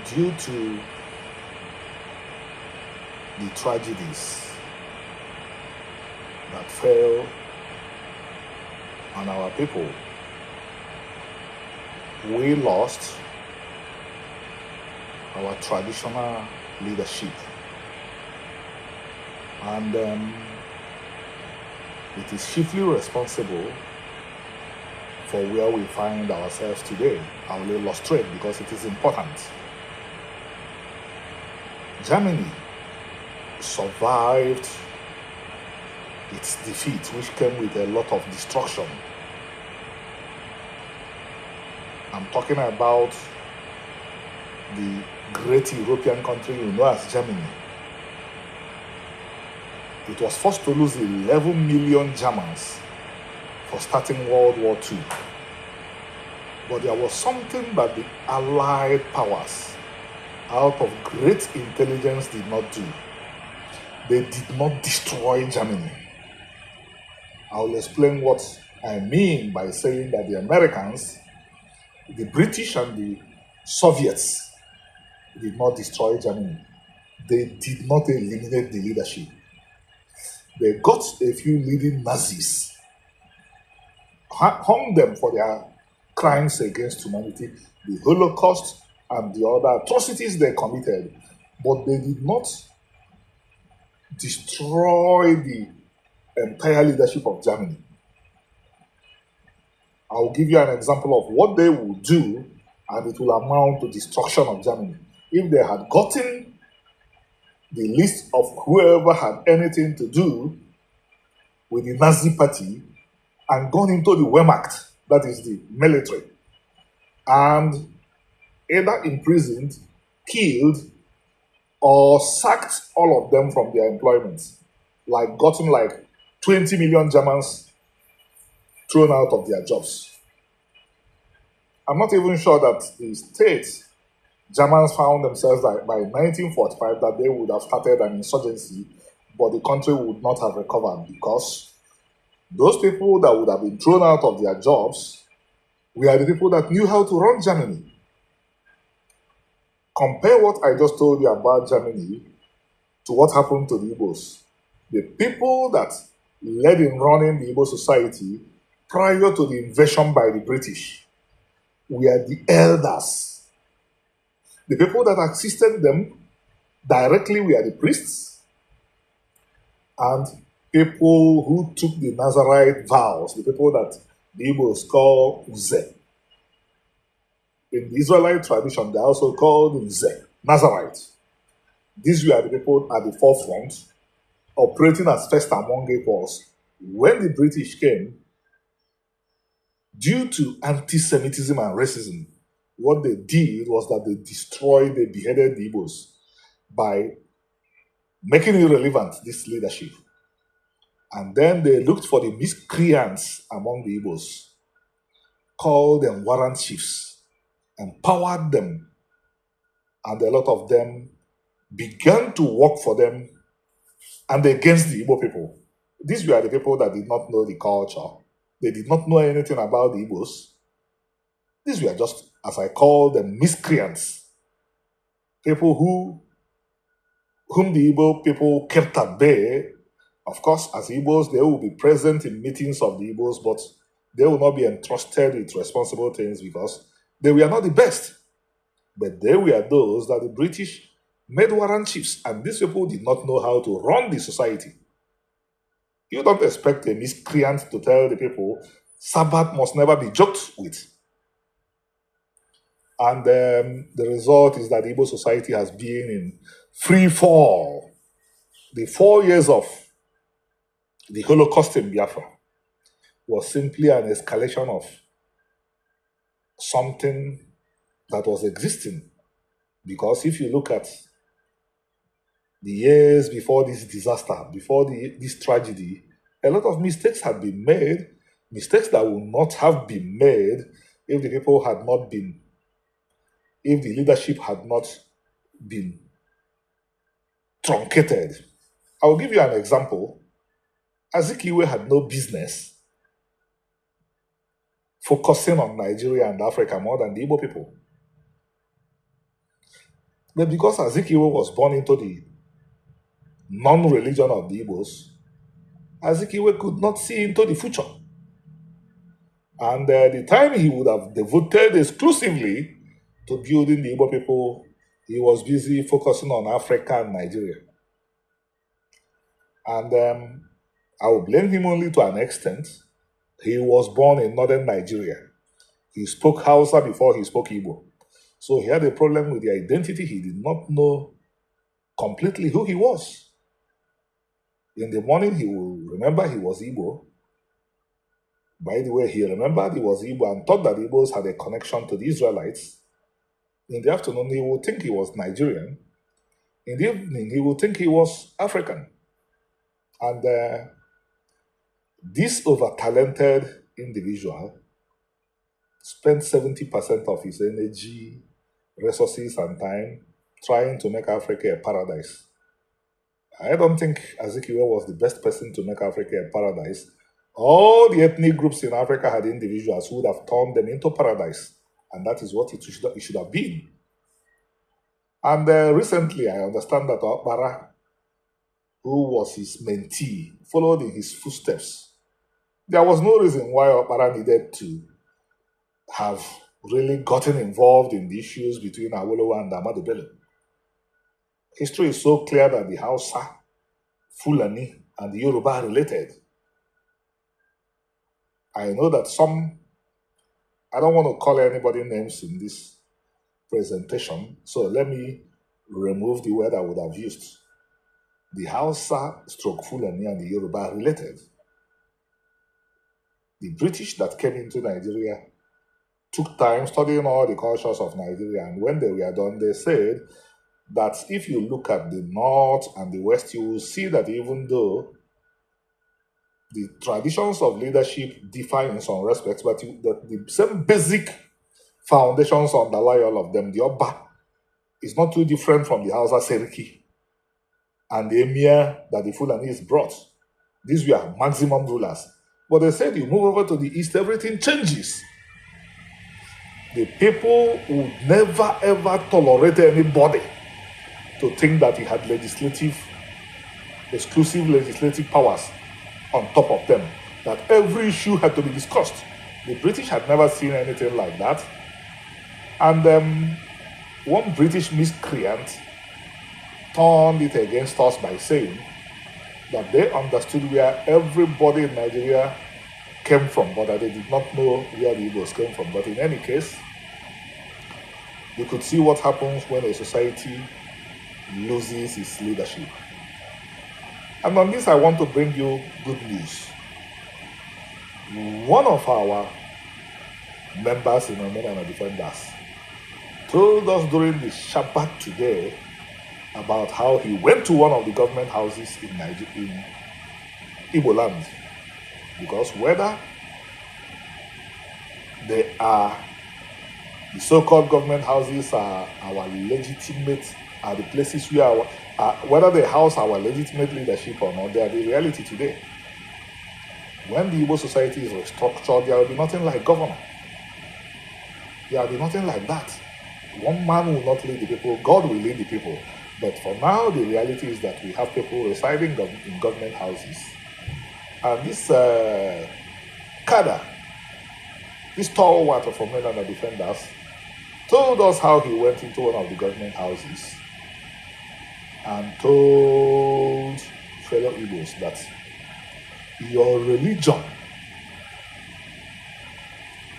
due to the tragedies that fell on our people, we lost our traditional leadership. And it is chiefly responsible for where we find ourselves today. I will illustrate because it is important. Germany survived its defeat, which came with a lot of destruction. I'm talking about the great European country you know as Germany. It was forced to lose 11 million Germans for starting World War II. But there was something that the Allied powers, out of great intelligence, did not do. They did not destroy Germany. I will explain what I mean by saying that the Americans, the British, and the Soviets did not destroy Germany. They did not eliminate the leadership. They got a few leading Nazis, hung them for their crimes against humanity, the Holocaust, and the other atrocities they committed. But they did not destroy the entire leadership of Germany. I will give you an example of what they will do, and it will amount to destruction of Germany. If they had gotten the list of whoever had anything to do with the Nazi party and gone into the Wehrmacht, that is the military, and either imprisoned, killed, or sacked all of them from their employment, like gotten like 20 million Germans thrown out of their jobs. I'm not even sure that the states Germans found themselves that by 1945 that they would have started an insurgency, but the country would not have recovered because those people that would have been thrown out of their jobs were the people that knew how to run Germany. Compare what I just told you about Germany to what happened to the Igbos. The people that led in running the Igbo society prior to the invasion by the British were the elders. The people that assisted them directly were the priests and people who took the Nazarite vows, the people that the Igbos call Uze. In the Israelite tradition, they also called Uze, Nazarite. These were the people at the forefront, operating as first among equals. When the British came, due to anti-Semitism and racism, what they did was that they beheaded the Igbos by making irrelevant this leadership. And then they looked for the miscreants among the Igbos, called them warrant chiefs, empowered them, and a lot of them began to work for them and against the Igbo people. These were the people that did not know the culture. They did not know anything about the Igbos. These were just, as I call them, miscreants. People whom the Igbo people kept at bay. Of course, as Igbos, they will be present in meetings of the Igbos, but they will not be entrusted with responsible things because they were not the best. But they were those that the British made warrant chiefs, and these people did not know how to run the society. You don't expect a miscreant to tell the people Sabbath must never be joked with. And the result is that the Igbo society has been in free fall. The 4 years of the Holocaust in Biafra was simply an escalation of something that was existing. Because if you look at the years before this disaster, before this tragedy, a lot of mistakes had been made, mistakes that would not have been made if the people had not been, if the leadership had not been truncated. I will give you an example. Azikiwe had no business focusing on Nigeria and Africa more than the Igbo people. But because Azikiwe was born into the non-religion of the Igbos, Azikiwe could not see into the future. And the time he would have devoted exclusively to building the Igbo people, he was busy focusing on Africa and Nigeria. And I will blame him only to an extent. He was born in northern Nigeria. He spoke Hausa before he spoke Igbo. So he had a problem with the identity. He did not know completely who he was. In the morning, he will remember he was Igbo. By the way, he remembered he was Igbo and thought that the Igbos had a connection to the Israelites. In the afternoon, he would think he was Nigerian. In the evening, he would think he was African. And this over-talented individual spent 70% of his energy, resources, and time trying to make Africa a paradise. I don't think Azikiwe was the best person to make Africa a paradise. All the ethnic groups in Africa had individuals who would have turned them into paradise. And that is what it should have been. And recently, I understand that Okpara, who was his mentee, followed in his footsteps. There was no reason why Okpara needed to have really gotten involved in the issues between Awolowo and Ahmadu Bello. History is so clear that the Hausa, Fulani, and the Yoruba are related. I know that I don't want to call anybody names in this presentation, so let me remove the word I would have used. The Hausa / Fulani and the Yoruba are related. The British that came into Nigeria took time studying all the cultures of Nigeria, and when they were done, they said that if you look at the North and the West, you will see that even though the traditions of leadership differ in some respects, but the same basic foundations underlie all of them. The Oba is not too different from the Hausa Seriki and the Emir that the Fulanis brought. These were maximum rulers. But they said you move over to the East, everything changes. The people would never ever tolerate anybody to think that he had exclusive legislative powers on top of them, that every issue had to be discussed. The British had never seen anything like that. And one British miscreant turned it against us by saying that they understood where everybody in Nigeria came from, but that they did not know where the Igbos came from. But in any case, you could see what happens when a society loses its leadership. And on this, I want to bring you good news. One of our members in Omenana Defenders told us during the Shabbat today about how he went to one of the government houses in Igbo land. Because whether the so-called government houses are our legitimate, are the places where whether they house our legitimate leadership or not, they are the reality today. When the Igbo society is restructured, there will be nothing like governor. There will be nothing like that. One man will not lead the people, God will lead the people. But for now, the reality is that we have people residing in government houses. And this cadre, this stalwart of Omenana Defenders, told us how he went into one of the government houses and told fellow Igbos that your religion,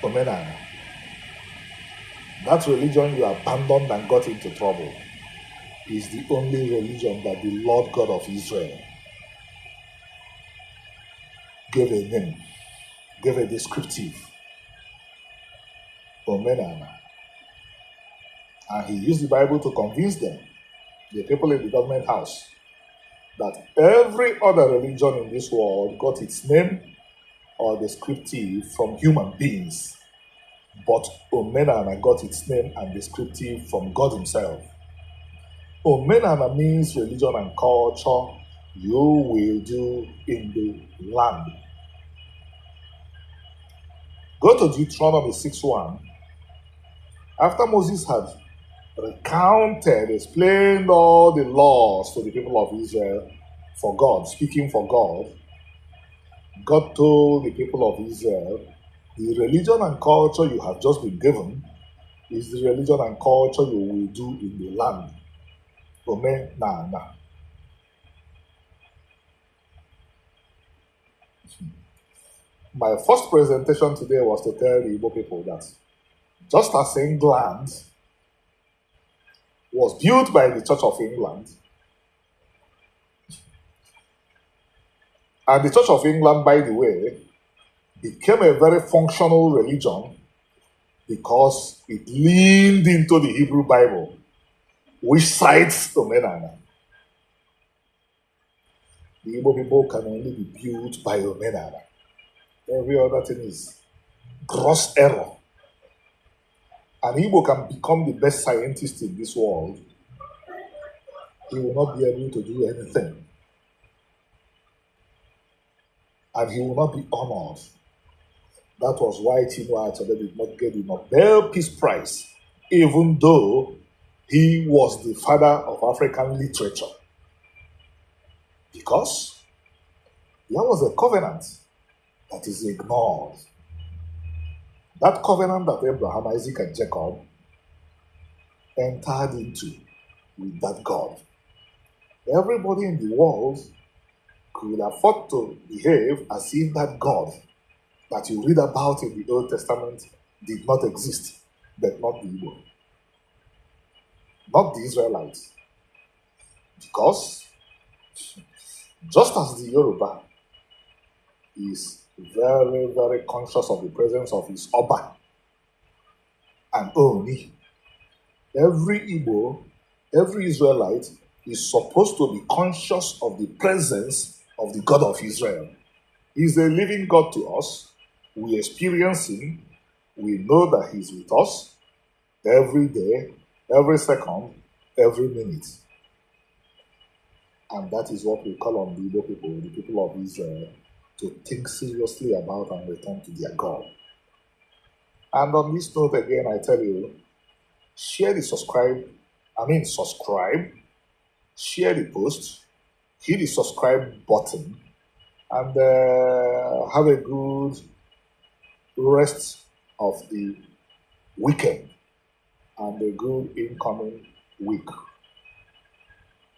Omenana, that religion you abandoned and got into trouble, is the only religion that the Lord God of Israel gave a name, gave a descriptive, Omenana. And he used the Bible to convince them, the people in the government house, that every other religion in this world got its name or descriptive from human beings, but Omenana got its name and descriptive from God himself. Omenana means religion and culture you will do in the land. Go to Deuteronomy 6:1. After Moses had recounted, explained all the laws to the people of Israel for God, speaking for God. God told the people of Israel, the religion and culture you have just been given is the religion and culture you will do in the land. Omenana. My first presentation today was to tell the Igbo people that just as England was built by the Church of England, and the Church of England, by the way, became a very functional religion because it leaned into the Hebrew Bible, which cites Omenana. The Igbo people can only be built by Omenana. Every other thing is gross error. An Igbo can become the best scientist in this world. He will not be able to do anything. And he will not be honored. That was why Chinua Achebe did not get the Nobel Peace Prize, even though he was the father of African literature. Because there was a covenant that is ignored. That covenant that Abraham, Isaac, and Jacob entered into with that God. Everybody in the world could afford to behave as if that God that you read about in the Old Testament did not exist, but not the Igbo, not the Israelites. Because just as the Yoruba is very, very conscious of the presence of his Oba and Oni, every Igbo, every Israelite is supposed to be conscious of the presence of the God of Israel. He's a living God to us. We experience him. We know that he's with us every day, every second, every minute. And that is what we call on the Igbo people, the people of Israel, to think seriously about and return to their God. And on this note, again, I tell you, share the subscribe, share the post, hit the subscribe button, and have a good rest of the weekend and a good incoming week.